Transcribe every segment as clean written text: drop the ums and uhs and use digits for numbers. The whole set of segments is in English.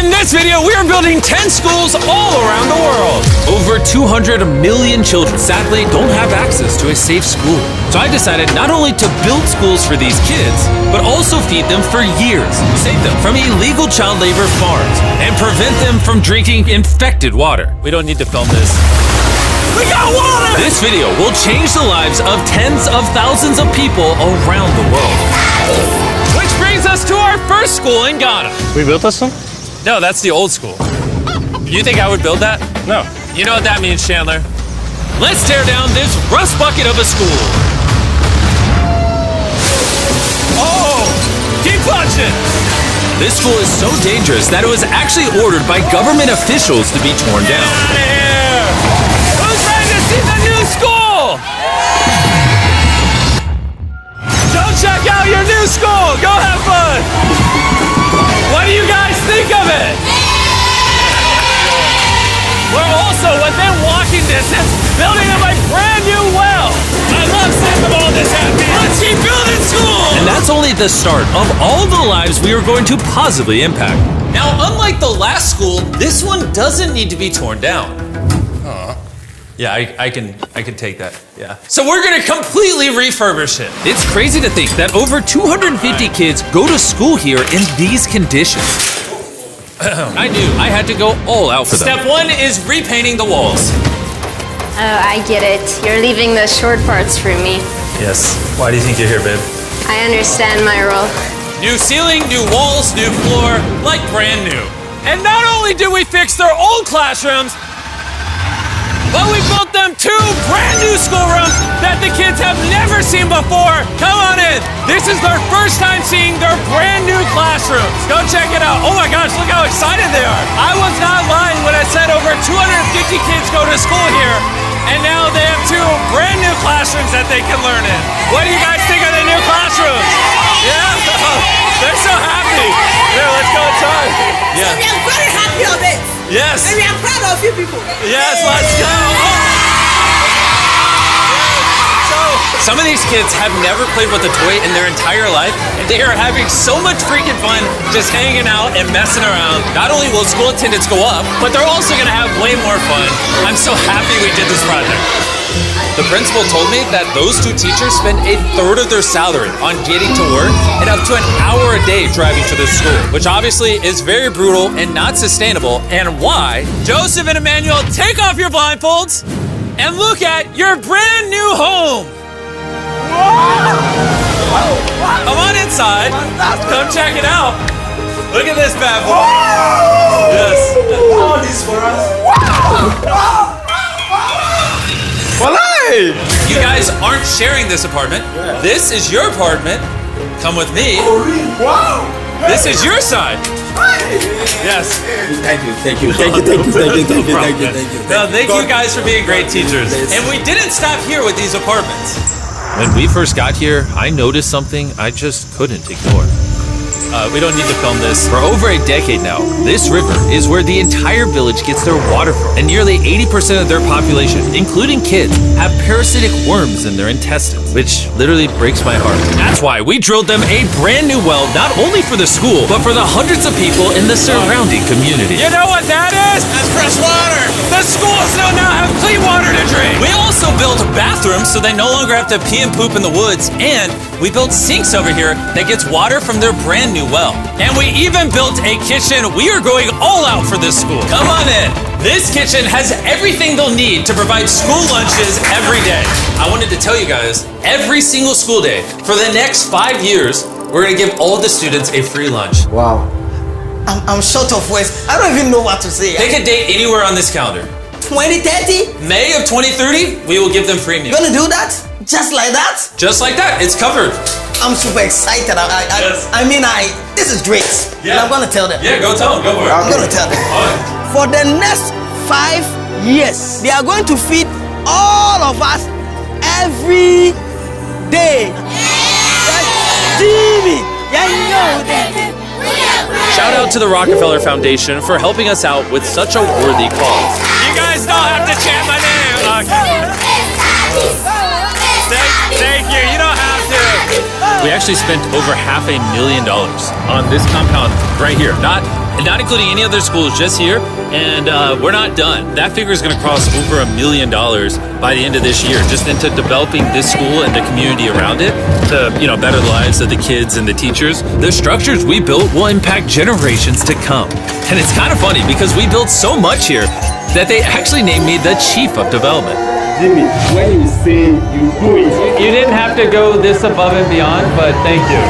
In this video, we are building 10 schools all around the world. Over 200 million children sadly don't have access to a safe school. So I decided not only to build schools for these kids, but also feed them for years, save them from illegal child labor farms, and prevent them from drinking infected water. We don't need to film this. We got water! This video will change the lives of tens of thousands of people around the world. Which brings us to our first school in Ghana. We built this one? No, that's the old school. You think I would build that? No. You know what that means, Chandler? Let's tear down this rust bucket of a school. Oh, keep punching! This school is so dangerous that it was actually ordered by government officials to be torn down. Get out of here! Who's ready to see the new school? Go check out your new school! Go have fun! What do you guys think of it? We're also within walking distance, building up a brand new well. I love seeing them all this happy. Let's keep building schools! And that's only the start of all the lives we are going to positively impact. Now, unlike the last school, this one doesn't need to be torn down. Yeah, I can take that, yeah. So we're gonna completely refurbish it. It's crazy to think that over 250 kids go to school here in these conditions. I knew I had to go all out for them. Step one is repainting the walls. Oh, I get it. You're leaving the short parts for me. Yes, why do you think you're here, babe? I understand my role. New ceiling, new walls, new floor, like brand new. And not only did we fix their old classrooms, but we built them 2 brand new schoolrooms that the kids have never seen before. Come on in. This is their first time seeing their brand new classrooms. Go check it out. Oh my gosh, look how excited they are. I was not lying when I said over 250 kids go to school here, and now they have 2 brand new classrooms that they can learn in. What do you guys think of the new classrooms? Yeah? They're so happy. Here, let's go inside. Yeah. So we are very happy of it. Yes. And we are proud of you people. Yes, let's go. So, some of these kids have never played with a toy in their entire life, and they are having so much freaking fun just hanging out and messing around. Not only will school attendance go up, but they're also gonna have way more fun. I'm so happy we did this project. The principal told me that those 2 teachers spend 1/3 of their salary on getting to work and up to an hour a day driving to the school, which obviously is very brutal and not sustainable, and why. Joseph and Emmanuel, take off your blindfolds and look at your brand new home. Come on inside. Come check it out. Look at this bad boy. Yes. All this for us. You guys aren't sharing this apartment. This is your apartment. Come with me. Wow. This is your side. Yes. Thank you. Thank you guys for being great teachers. And we didn't stop here with these apartments. When we first got here, I noticed something I just couldn't ignore. We don't need to film this. For over a decade now, this river is where the entire village gets their water from. And nearly 80% of their population, including kids, have parasitic worms in their intestines, which literally breaks my heart. That's why we drilled them a brand new well, not only for the school, but for the hundreds of people in the surrounding community. You know what that is? That's fresh water. The schools now have clean water to drink. We also built bathrooms so they no longer have to pee and poop in the woods, and we built sinks over here that gets water from their brand new well. And we even built a kitchen. We are going all out for this school. Come on in. This kitchen has everything they'll need to provide school lunches every day. I wanted to tell you guys, every single school day for the next 5 years, we're gonna give all the students a free lunch. Wow. I'm short of words. I don't even know what to say. Pick a date anywhere on this calendar. 2030? May of 2030, we will give them free meals. You gonna do that? Just like that? Just like that, it's covered. I'm super excited. Yes. This is great. Yeah. And I'm gonna tell them. Yeah, go tell them, go for it. I'm gonna tell them. For the next 5 years, they are going to feed all of us every day. Jimmy, yeah, you know that. Shout out to the Rockefeller Foundation for helping us out with such a worthy cause. You guys don't have to chant my name. Thank you. You don't have to. We actually spent over $500,000 on this compound right here. Not and not including any other schools, just here. And we're not done. That figure is going to cross over $1 million by the end of this year, just into developing this school and the community around it to, better the lives of the kids and the teachers. The structures we built will impact generations to come. And it's kind of funny because we built so much here that they actually named me the Chief of Development. Jimmy, when you say you do it. You didn't have to go this above and beyond, but thank you.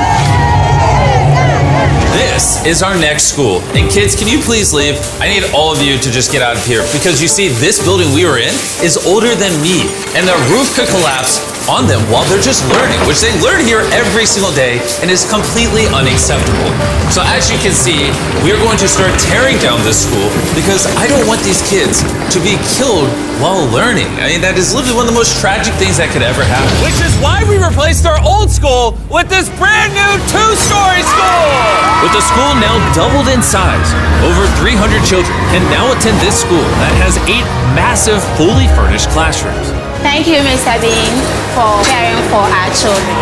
This is our next school. And kids, can you please leave? I need all of you to just get out of here because you see, this building we were in is older than me. And the roof could collapse on them while they're just learning, which they learn here every single day and is completely unacceptable. So as you can see, we're going to start tearing down this school because I don't want these kids to be killed while learning. I mean, that is literally one of the most tragic things that could ever happen. Which is why we replaced our old school with this brand new 2-story school. With the school now doubled in size, over 300 children can now attend this school that has 8 massive, fully furnished classrooms. Thank you, Mr. Bean, for caring for our children.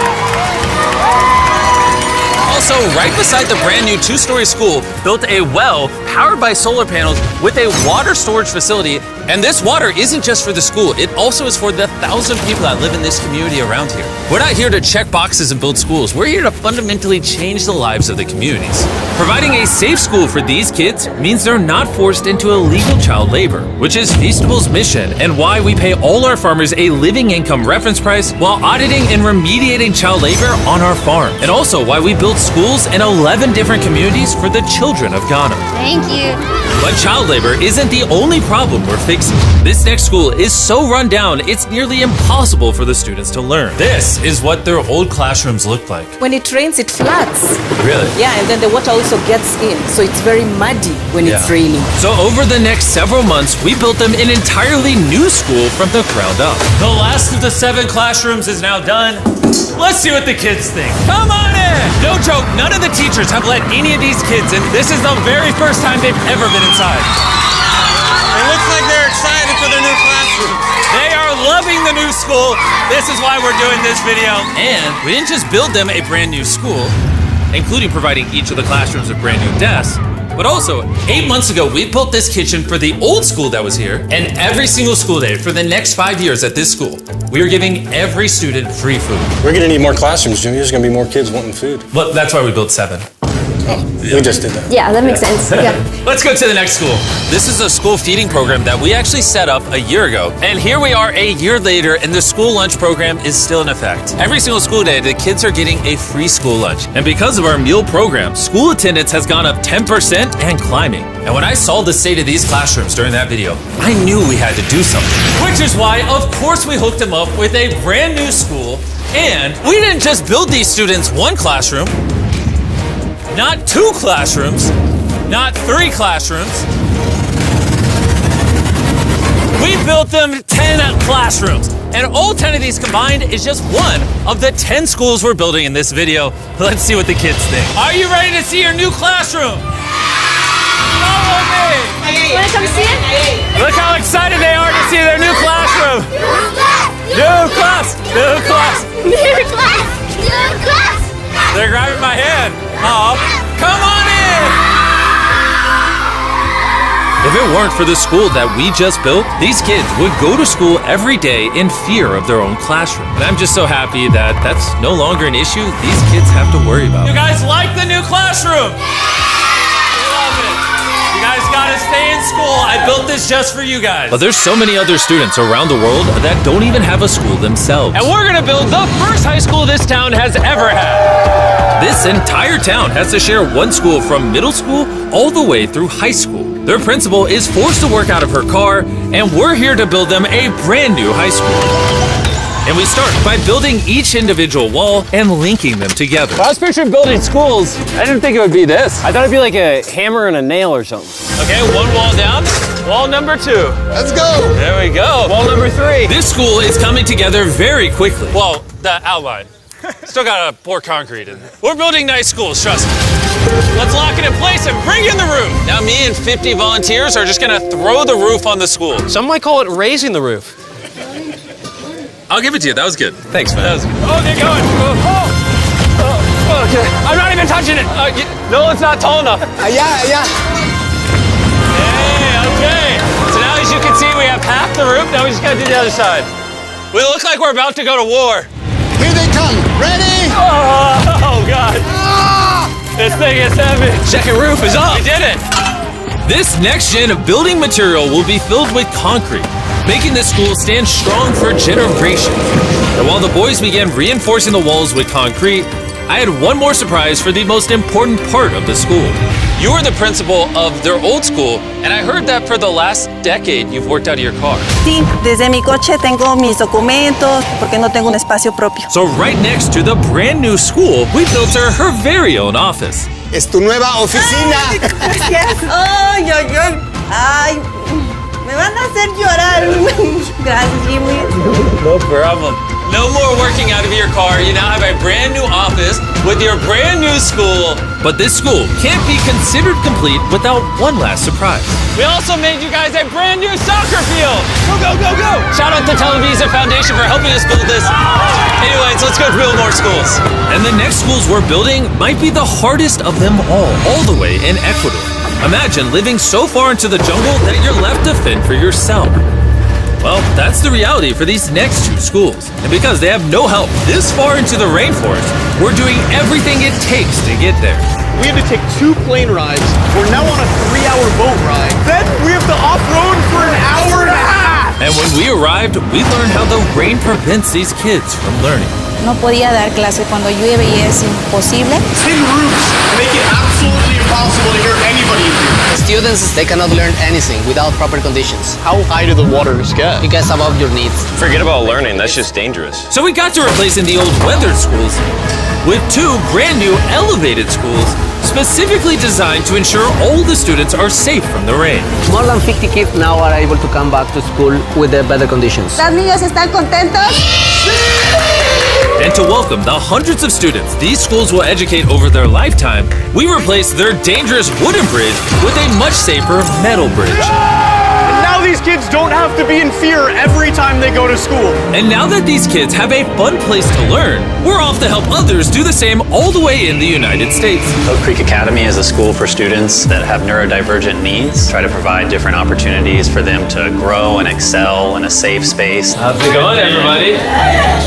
Also, right beside the brand new 2-story school, built a well powered by solar panels with a water storage facility. And this water isn't just for the school, it also is for the 1,000 people that live in this community around here. We're not here to check boxes and build schools. We're here to fundamentally change the lives of the communities. Providing a safe school for these kids means they're not forced into illegal child labor, which is Feastable's mission and why we pay all our farmers a living income reference price while auditing and remediating child labor on our farm. And also why we build schools in 11 different communities for the children of Ghana. Thank you. But child labor isn't the only problem we're fixing. This next school is so run down, it's nearly impossible for the students to learn. This is what their old classrooms look like. When it rains, it floods. Really? Yeah, and then the water also gets in, so it's very muddy when it's raining. So over the next several months, we built them an entirely new school from the ground up. The last of the 7 classrooms is now done. Let's see what the kids think. Come on in! No joke, none of the teachers have let any of these kids in. This is the very first time they've ever been inside. It looks like they're excited for their new classroom. They are loving the new school. This is why we're doing this video. And we didn't just build them a brand new school, including providing each of the classrooms with brand new desks, but also 8 months ago, we built this kitchen for the old school that was here. And every single school day for the next 5 years at this school, we are giving every student free food. We're going to need more classrooms, Jimmy. There's going to be more kids wanting food. Well, that's why we built 7. We just did that. Yeah, that makes sense. Yeah. Let's go to the next school. This is a school feeding program that we actually set up a year ago. And here we are a year later, and the school lunch program is still in effect. Every single school day, the kids are getting a free school lunch. And because of our meal program, school attendance has gone up 10% and climbing. And when I saw the state of these classrooms during that video, I knew we had to do something. Which is why, of course, we hooked them up with a brand new school. And we didn't just build these students 1 classroom, not 2 classrooms, not 3 classrooms. We built them 10 classrooms. And all 10 of these combined is just one of the 10 schools we're building in this video. Let's see what the kids think. Are you ready to see your new classroom? Follow me. Wanna come see it? Look how excited they are to see their new classroom. New class, new class. New class! New class! They're grabbing my hand. Oh, come on in. If it weren't for the school that we just built, these kids would go to school every day in fear of their own classroom. And I'm just so happy that that's no longer an issue these kids have to worry about. You guys like the new classroom? Love it. You guys gotta stay in school. I built this just for you guys. But there's so many other students around the world that don't even have a school themselves. And we're gonna build the first high school this town has ever had. This entire town has to share one school from middle school all the way through high school. Their principal is forced to work out of her car, and we're here to build them a brand new high school. And we start by building each individual wall and linking them together. When I was picturing building schools, I didn't think it would be this. I thought it'd be like a hammer and a nail or something. Okay, 1 wall down. Wall number 2. Let's go. There we go. Wall number 3. This school is coming together very quickly. Well, the outline. Still gotta pour concrete in. We're building nice schools, trust me. Let's lock it in place and bring in the roof. Now me and 50 volunteers are just gonna throw the roof on the school. Some might call it raising the roof. I'll give it to you. That was good. Thanks, man. That was good. Oh, get going. Okay. I'm not even touching it. No, it's not tall enough. Yeah. the roof. Now we just gotta do the other side. We look like we're about to go to war. Here they come. Ready? Oh God. This thing is heavy. Second roof is up. We did it. This next gen of building material will be filled with concrete, making the school stand strong for generations. And while the boys began reinforcing the walls with concrete, I had one more surprise for the most important part of the school. You were the principal of their old school, and I heard that for the last decade you've worked out of your car. Sí, desde mi coche tengo mis documentos porque no tengo un espacio propio. So right next to the brand new school, we built her very own office. Es tu nueva oficina. Gracias. Ay, ay, ay. Ay, me van a hacer llorar. Gracias, Jimmy. No problem. No more working out of your car. You now have a brand new office with your brand new school. But this school can't be considered complete without one last surprise. We also made you guys a brand new soccer field. Go, go, go, go. Shout out to Televisa Foundation for helping us build this. Anyways, let's go build more schools. And the next schools we're building might be the hardest of them all the way in Ecuador. Imagine living so far into the jungle that you're left to fend for yourself. Well, that's the reality for these next two schools. And because they have no help this far into the rainforest, we're doing everything it takes to get there. We had to take 2 plane rides. We're now on a 3-hour boat ride. Then we have to off-road for an hour and a half. And when we arrived, we learned how the rain prevents these kids from learning. No podía dar clase cuando llueve y es imposible. Tin roofs make it absolutely impossible to hear anybody in here. Students, they cannot learn anything without proper conditions. How high do the waters get? It gets above your needs. Forget about learning, that's just dangerous. So we got to replacing the old weathered schools with 2 brand new elevated schools specifically designed to ensure all the students are safe from the rain. More than 50 kids now are able to come back to school with better conditions. ¿Los niños están contentos? And to welcome the hundreds of students these schools will educate over their lifetime, we replaced their dangerous wooden bridge with a much safer metal bridge. Now these kids don't have to be in fear every time they go to school. And now that these kids have a fun place to learn, we're off to help others do the same all the way in the United States. Oak Creek Academy is a school for students that have neurodivergent needs. Try to provide different opportunities for them to grow and excel in a safe space. How's it going, everybody?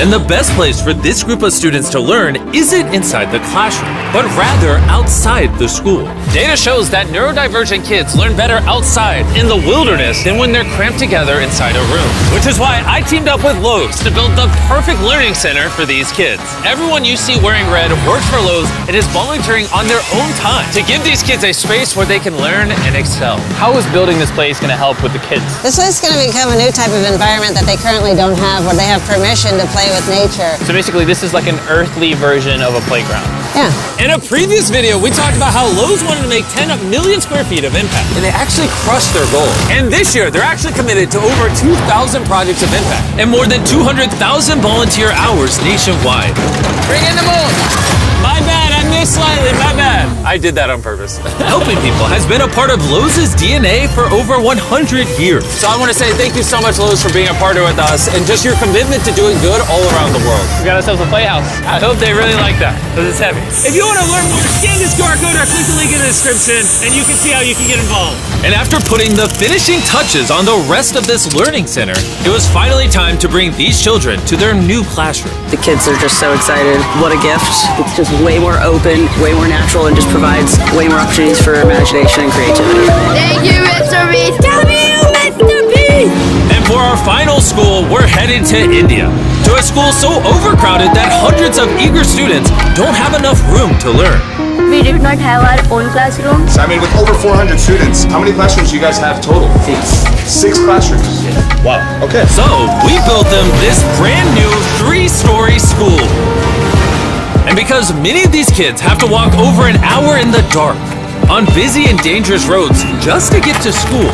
And the best place for this group of students to learn isn't inside the classroom, but rather outside the school. Data shows that neurodivergent kids learn better outside in the wilderness than when they're cramped together inside a room. Which is why I teamed up with Lowe's to build the perfect learning center for these kids. Everyone you see wearing red works for Lowe's and is volunteering on their own time to give these kids a space where they can learn and excel. How is building this place going to help with the kids? This is going to become a new type of environment that they currently don't have, where they have permission to play with nature. So basically this is like an earthly version of a playground. Yeah. In a previous video, we talked about how Lowe's wanted to make 10 million square feet of impact, and they actually crushed their goal. And this year, they're actually committed to over 2,000 projects of impact. And more than 200,000 volunteer hours nationwide. Bring in the moon! My bad, I missed slightly, my bad. I did that on purpose. Helping people has been a part of Lowe's DNA for over 100 years. So I want to say thank you so much, Lowe's, for being a partner with us and just your commitment to doing good all around the world. We got ourselves a playhouse. I hope they really like that, because it's heavy. If you want to learn more, scan this QR code or click the link in the description, and you can see how you can get involved. And after putting the finishing touches on the rest of this learning center, it was finally time to bring these children to their new classroom. The kids are just so excited. What a gift. It's just way more open, way more natural, and just provides way more opportunities for imagination and creativity. Thank you, Mr. Beast. Mr. Beast. And for our final school, we're headed to India, to a school so overcrowded that hundreds of eager students don't have enough room to learn. We did not have our own classroom. So I mean, with over 400 students, how many classrooms do you guys have total? 6 classrooms. Wow, okay. So we built them this brand new 3-story school. And because many of these kids have to walk over an hour in the dark, on busy and dangerous roads just to get to school.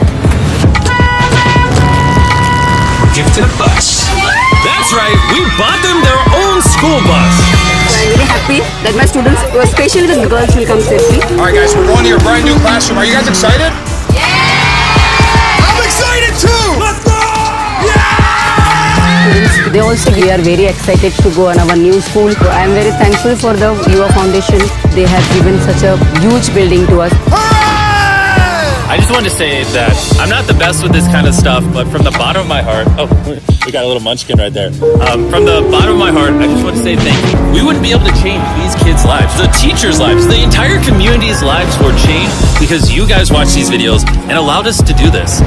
We're gifted a bus. That's right, we bought them their own school bus. I'm really happy that my students, especially the girls, will come safely. All right, guys, we're going to your brand new classroom. Are you guys excited? Yeah! I'm excited too! Let's go! They also we are very excited to go on our new school. So I am very thankful for the UA Foundation. They have given such a huge building to us. Hooray! I just wanted to say that I'm not the best with this kind of stuff, but from the bottom of my heart, we got a little munchkin right there. From the bottom of my heart, I just want to say thank you. We wouldn't be able to change these kids' lives, the teachers' lives, the entire community's lives were changed because you guys watched these videos and allowed us to do this.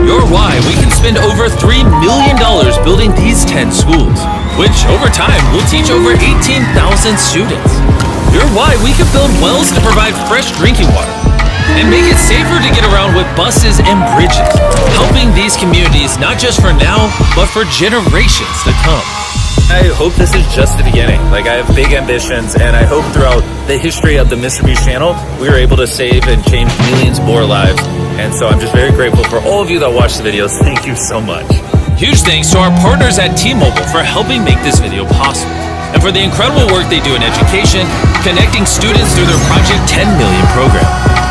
You're why we can spend over $3 million building these 10 schools, which over time will teach over 18,000 students. You're why we can build wells to provide fresh drinking water and make it safer to get around with buses and bridges, helping these communities not just for now, but for generations to come. I hope this is just the beginning. Like, I have big ambitions, and I hope throughout the history of the Mr. Beast channel, we were able to save and change millions more lives. And so I'm just very grateful for all of you that watch the videos. Thank you so much. Huge thanks to our partners at T-Mobile for helping make this video possible, and for the incredible work they do in education, connecting students through their Project 10 Million program.